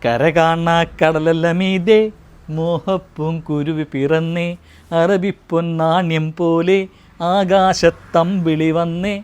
കര കാണാ കടലല്ല മീതേ മോഹപ്പും കുരുവി പിറന്നേ അറബിപ്പൊന്നാണ്യം പോലെ ആകാശത്തമ്പിളി വന്നേ.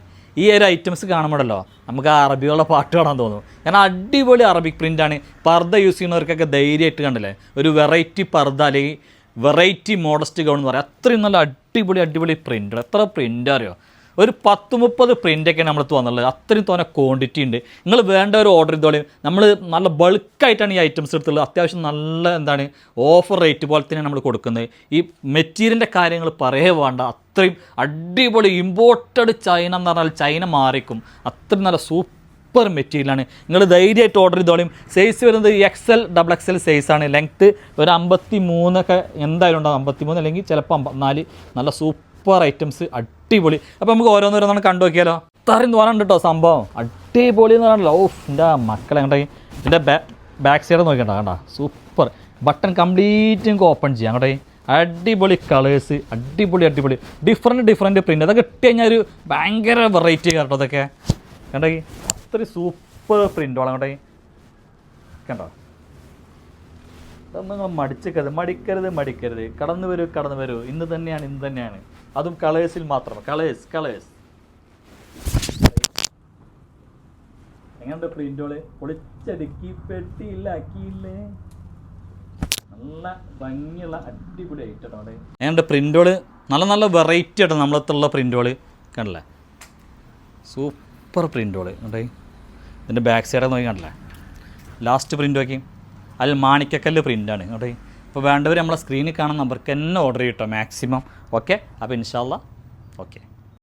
ഈ ഒരു ഐറ്റംസ് കാണുമ്പോഴല്ലോ നമുക്ക് ആ അറബിയുള്ള പാട്ട് കാണാൻ തോന്നും. കാരണം അടിപൊളി അറബിക് പ്രിൻ്റാണ്. പർദ്ദ യൂസ് ചെയ്യുന്നവർക്കൊക്കെ ധൈര്യമായിട്ട് കണ്ടില്ലേ, ഒരു വെറൈറ്റി പർദ്ദ അല്ലെങ്കിൽ വെറൈറ്റി മോഡസ്റ്റ് ഗൗൺ എന്ന് പറയാം. അത്രയും നല്ല അടിപൊളി പ്രിൻ്റ്. എത്ര പ്രിൻ്റ് അറിയോ, ഒരു 10-30 പ്രിൻ്റൊക്കെയാണ് നമ്മളടുത്ത് വന്നുള്ളത്. അത്രയും തോന്നെ ക്വാണ്ടിറ്റി ഉണ്ട്. നിങ്ങൾ വേണ്ട ഒരു ഓർഡർ ചെയ്തോളി. നമ്മൾ നല്ല ബൾക്കായിട്ടാണ് ഈ ഐറ്റംസ് എടുത്തുള്ളത്. അത്യാവശ്യം നല്ല എന്താണ് ഓഫർ റേറ്റ് പോലെ തന്നെയാണ് നമ്മൾ കൊടുക്കുന്നത്. ഈ മെറ്റീരിയലിൻ്റെ കാര്യങ്ങൾ പറയേ വേണ്ട, അത്രയും അടിപൊളി ഇമ്പോർട്ടഡ് ചൈന എന്ന് പറഞ്ഞാൽ ചൈന മാറിക്കും. അത്രയും നല്ല സൂപ്പർ മെറ്റീരിയലാണ്. നിങ്ങൾ ധൈര്യമായിട്ട് ഓർഡർ ചെയ്തോളിയും. സൈസ് വരുന്നത് XL XXL സൈസാണ്. ലെങ്ത്ത് ഒരു 53 എന്തായാലും ഉണ്ടാകും, 53 അല്ലെങ്കിൽ ചിലപ്പോൾ 54. നല്ല സൂപ്പർ ഐറ്റംസ്, അടിപൊളി. അപ്പോൾ നമുക്ക് ഓരോന്നോരോന്നാണ് കണ്ടു നോക്കിയാലോ. ഇത്രയും തോന്നുന്നുണ്ട് കേട്ടോ സംഭവം. അടിപൊളി എന്ന് പറഞ്ഞാൽ എൻ്റെ മക്കളെ കണ്ട ഇതിൻ്റെ ബാക്ക് സൈഡ് നോക്കിയിട്ടുണ്ടോ, കണ്ട സൂപ്പർ. ബട്ടൺ കംപ്ലീറ്റ് നമുക്ക് ഓപ്പൺ ചെയ്യാം കേട്ടോ. അടിപൊളി കളേഴ്സ്, അടിപൊളി ഡിഫറെൻറ്റ് പ്രിൻ്റ്. അതൊക്കെ ഇട്ട് കഴിഞ്ഞാൽ ഒരു ഭയങ്കര വെറൈറ്റി കേട്ടോ. അതൊക്കെ കണ്ടോ, അത്രയും സൂപ്പർ പ്രിൻ്റോളാം കേട്ടോ. കണ്ടോ, അതൊന്നും നിങ്ങൾ മടിക്കരുത്. കടന്നു വരൂ. ഇന്ന് തന്നെയാണ്. അതും കളേഴ്സിൽ മാത്രം. കളേഴ്സ് എങ്ങനെയുണ്ട് പ്രിൻ്റോള്? പൊളിച്ചടുക്കി പെട്ടിയില്ലാക്കിയില്ലേ. നല്ല ഭംഗിയുള്ള അടിപൊളി ഐറ്റം അവിടെ. എങ്ങനെയുണ്ട് പ്രിൻ്റോള്? നല്ല വെറൈറ്റി ആട്ടോ നമ്മളത്തുള്ള പ്രിൻ്റോള്. കണ്ടില്ലേ, സൂപ്പർ പ്രിൻ്റോള് കണ്ടേ. ഇതിൻ്റെ ബാക്ക് സൈഡ് നോക്കി കണ്ടില്ലേ, ലാസ്റ്റ് പ്രിൻ്റ് നോക്കി, അതിൽ മാണിക്കക്കല്ല് പ്രിൻ്റാണ് കേട്ടോ. ഇപ്പോൾ വേണ്ടവർ നമ്മളെ സ്ക്രീനിൽ കാണുന്ന നമ്പർക്ക് തന്നെ ഓർഡർ ചെയ്യട്ടോ മാക്സിമം. ഓക്കെ, അപ്പോൾ ഇൻഷാ അല്ലാ ഓക്കെ.